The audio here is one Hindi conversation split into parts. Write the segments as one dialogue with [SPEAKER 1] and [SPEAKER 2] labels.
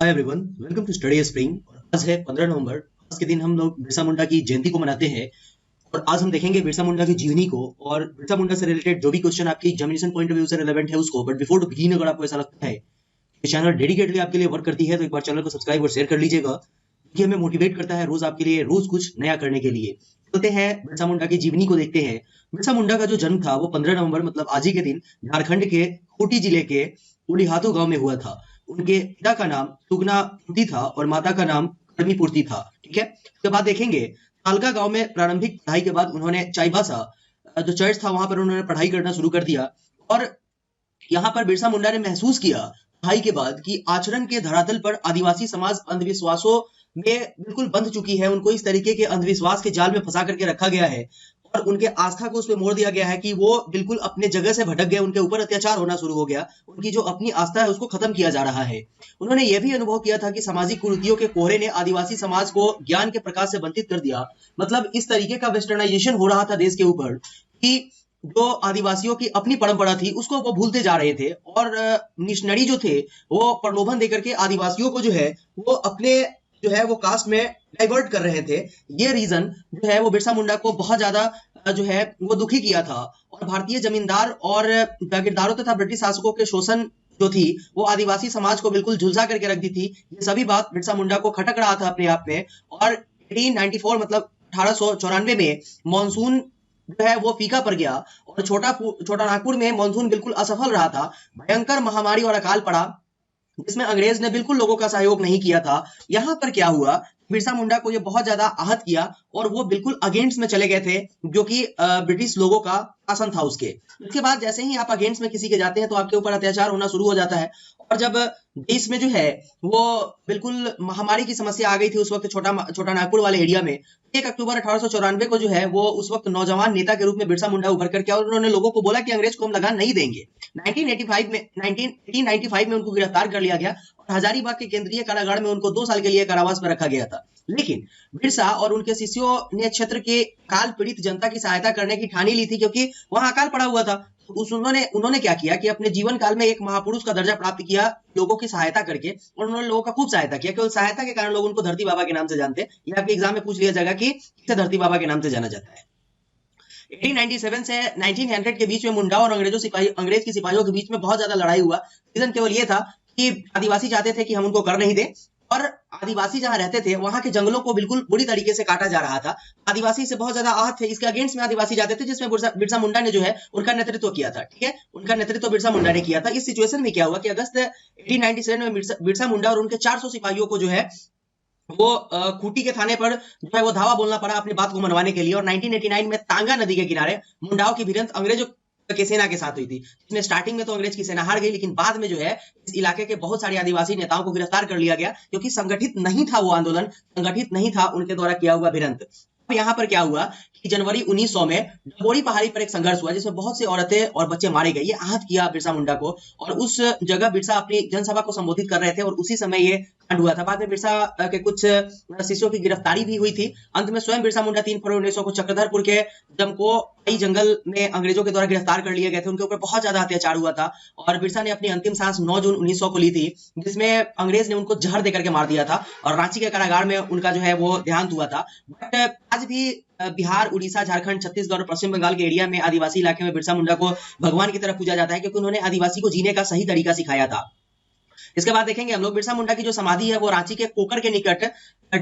[SPEAKER 1] Hi everyone, welcome to study spring. आज है 15 नवंबर। आज के दिन हम लोग बिरसा मुंडा की जयंती को मनाते हैं और आज हम देखेंगे बिरसा मुंडा की जीवनी को और बिरसा मुंडा से रिलेटेड जो भी क्वेश्चन आपकी एग्जामिनेशन पॉइंट ऑफ व्यू से रिलेवेंट है उसको। बट बिफोर टू बिगिन, अगर आपको ऐसा लगता है कि चैनल डेडिकेटली आपके लिए वर्क करती है तो एक बार चैनल को सब्सक्राइब और शेयर कर लीजिएगा। ये हमें मोटिवेट करता है रोज आपके लिए रोज कुछ नया करने के लिए। चलते हैं बिरसा मुंडा की जीवनी को देखते हैं। बिरसा मुंडा का जो जन्म था वो 15 नवंबर मतलब आज ही के दिन झारखंड के खूंटी जिले के उलीहातू गांव में हुआ था। उनके पिता का नाम सुगना पूर्ति था और माता का नाम कर्मी पूर्ति था। ठीक है, उसके बाद देखेंगे तालका गांव में प्रारंभिक पढ़ाई के बाद उन्होंने चाईबासा जो चर्च था वहां पर उन्होंने पढ़ाई करना शुरू कर दिया। और यहाँ पर बिरसा मुंडा ने महसूस किया पढ़ाई के बाद कि आचरण के धरातल पर आदिवासी समाज अंधविश्वासों में बिल्कुल बंध चुकी है। उनको इस तरीके के अंधविश्वास के जाल में फंसा करके रखा गया है और उनके आस्था को उस पर मोड़ दिया गया है कि वो बिल्कुल अपने जगह से भटक गए। उनके ऊपर अत्याचार होना शुरू हो गया, उनकी जो अपनी आस्था है उसको खत्म किया जा रहा है। उन्होंने यह भी अनुभव किया था कि सामाजिक कुरीतियों के कोहरे ने आदिवासी समाज को ज्ञान के प्रकाश से वंचित कर दिया। मतलब इस तरीके का वेस्टर्नाइजेशन हो रहा था देश के ऊपर कि जो आदिवासियों की अपनी परंपरा थी उसको वो भूलते जा रहे थे और मिशनरी जो थे वो प्रलोभन देकर के आदिवासियों को जो है वो अपने जो है वो कास्ट में डाइवर्ट कर रहे थे। ये रीजन जो है वो बिरसा मुंडा को बहुत ज्यादा जो है वो दुखी किया था और भारतीय जमींदार और जागीरदारों तथा ब्रिटिश शासकों के शोषण जो थी वो आदिवासी समाज को बिल्कुल झुलसा करके रख दी थी। ये सभी बात बिरसा मुंडा को खटक रहा था अपने आप में। और 1894 मतलब 1894 में मानसून जो है वो फीका पड़ गया और छोटा नागपुर में मानसून बिल्कुल असफल रहा था। भयंकर महामारी और अकाल पड़ा जिसमें अंग्रेज ने बिल्कुल लोगों का सहयोग नहीं किया था। यहाँ पर क्या हुआ, बिरसा मुंडा को ये बहुत ज्यादा आहत किया और वो बिल्कुल अगेंस्ट में चले गए थे जो कि ब्रिटिश लोगों का शासन था उसके। उसके बाद जैसे ही आप अगेंस्ट में किसी के जाते हैं तो आपके ऊपर अत्याचार होना शुरू हो जाता है। और जब देश में जो है वो बिल्कुल महामारी की समस्या आ गई थी उस वक्त छोटा नागपुर वाले एरिया में, 1 अक्टूबर 1894 को जो है वो उस वक्त नौजवान नेता के रूप में बिरसा मुंडा उभर करके और उन्होंने लोगों को बोला कि अंग्रेज को हम लगान नहीं देंगे। 1895 में उनको गिरफ्तार कर लिया गया और हजारीबाग के केंद्रीय कारागार में उनको 2 साल के लिए कारावास पर रखा गया था। लेकिन बिरसा और उनके शिष्यों ने क्षेत्र के अकाल पीड़ित जनता की सहायता करने की ठानी ली थी क्योंकि वहां अकाल पड़ा हुआ था। उन्होंने क्या किया कि अपने जीवन काल में एक महापुरुष का दर्जा प्राप्त किया लोगों की सहायता करके और उन्होंने लोगों का खूब सहायता किया। केवल सहायता के कारण लोग उनको धरती बाबा के नाम से जानते हैं। यह आपके एग्जाम में पूछ लिया जाएगा कि किसे धरती बाबा के नाम से जाना जाता है। 1897 से 1900 के बीच में मुंडा और अंग्रेज की सिपाहियों के बीच में बहुत ज्यादा लड़ाई हुआ। रीजन केवल ये था कि आदिवासी चाहते थे कि हम उनको कर नहीं दें और आदिवासी जहां रहते थे वहां के जंगलों को बिल्कुल बुरी तरीके से काटा जा रहा था। आदिवासी से बहुत ज्यादा आहत थे, इसके अगेंस्ट में आदिवासी जाते थे जिसमें बिरसा मुंडा ने जो है उनका नेतृत्व किया था। ठीक है, उनका नेतृत्व बिरसा मुंडा ने किया था। इस सिचुएशन में क्या हुआ कि अगस्त 1897 में बिरसा मुंडा और उनके 400 सिपाहियों को जो है वो खूंटी के थाने पर जो है वो धावा बोलना पड़ा अपनी बात को मनवाने के लिए। और 1989 में तांगा नदी के किनारे मुंडाओं की भिड़ंत अंग्रेजों के सेना के साथ हुई थी, जिसमें स्टार्टिंग में तो अंग्रेज की सेना हार गई लेकिन बाद में जो है इस इलाके के बहुत सारे आदिवासी नेताओं को गिरफ्तार कर लिया गया क्योंकि संगठित नहीं था वो आंदोलन, संगठित नहीं था उनके द्वारा किया हुआ भिड़ंत। अब यहाँ पर क्या हुआ कि जनवरी 1900 में डबोरी पहाड़ी पर एक संघर्ष हुआ जिसमें बहुत से औरतें और बच्चे मारे गए। ये आहत किया बिरसा मुंडा को और उस जगह बिरसा अपनी जनसभा को संबोधित कर रहे थे और उसी समय ये कांड हुआ था। बाद में बिरसा के कुछ शिष्यों की गिरफ्तारी भी हुई थी। अंत में स्वयं बिरसा मुंडा 3 फरवरी 1900 को चक्रधरपुर के जमको जंगल में अंग्रेजों के द्वारा गिरफ्तार कर लिए गए थे। उनके ऊपर बहुत ज्यादा अत्याचार हुआ था और बिरसा ने अपनी अंतिम सांस 9 जून 1900 को ली थी जिसमें अंग्रेज ने उनको जहर देकर के मार दिया था और रांची के कारागार में उनका जो है वो देहांत हुआ था। बट आज भी बिहार, उड़ीसा, झारखंड, छत्तीसगढ़ और पश्चिम बंगाल के एरिया में आदिवासी इलाके में बिरसा मुंडा को भगवान की तरह पूजा जाता है क्योंकि उन्होंने आदिवासी को जीने का सही तरीका सिखाया था। इसके बाद देखेंगे हम लोग बिरसा मुंडा की जो समाधि है वो रांची के कोकर के निकट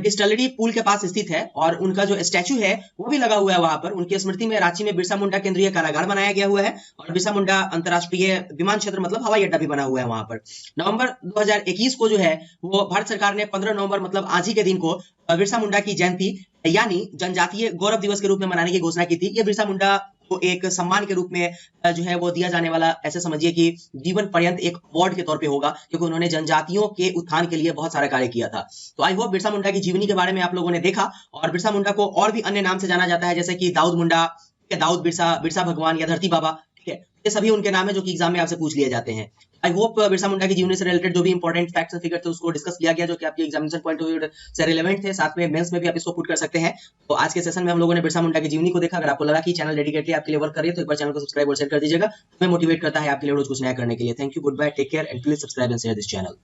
[SPEAKER 1] डिस्टिलरी पुल के पास स्थित है और उनका जो स्टैचू है वो भी लगा हुआ है वहां पर। उनकी स्मृति में रांची में बिरसा मुंडा केंद्रीय कारागार बनाया गया हुआ है और बिरसा मुंडा अंतरराष्ट्रीय विमान क्षेत्र मतलब हवाई अड्डा भी बना हुआ है वहां पर। नवंबर 2021 को जो है वो भारत सरकार ने 15 नवंबर मतलब आज ही के दिन को बिरसा मुंडा की जयंती यानी जनजातीय गौरव दिवस के रूप में मनाने की घोषणा की थी। ये बिरसा मुंडा को एक सम्मान के रूप में जो है वो दिया जाने वाला, ऐसे समझिए कि जीवन पर्यंत एक अवार्ड के तौर पे होगा क्योंकि उन्होंने जनजातियों के उत्थान के लिए बहुत सारा कार्य किया था। तो आई होप बिरसा मुंडा की जीवनी के बारे में आप लोगों ने देखा। और बिरसा मुंडा को और भी अन्य नाम से जाना जाता है जैसे कि दाऊद मुंडा, दाऊद बिरसा, बिरसा भगवान या धरती बाबा। ठीक है, ये सभी उनके नाम है जो कि एग्जाम में आपसे पूछ लिए जाते हैं। आई होप बिरसा मुंडा की जीवनी से रिलेटेड जो भी इंपॉर्टेंट फैक्ट्स एंड फिगर थे उसको डिस्कस किया गया जो कि आपके एग्जामिनेशन पॉइंट ऑफ व्यू से रिलेवेंट थे। साथ में मेंस में भी आप इसको पुट कर सकते हैं। तो आज के सेशन में हम लोगों ने बिरसा मुंडा की जीवनी को देखा। अगर आपको लगा कि चैनल डेडिकेटली आपके लिए वर्क कर रही है तो एक बार चैनल को सब्सक्राइब और शेयर कर दीजिएगा। हमें मोटिवेट करता है आपके लिए रोज कुछ नया करने के लिए। Thank you, goodbye, take care and please subscribe and share this channel.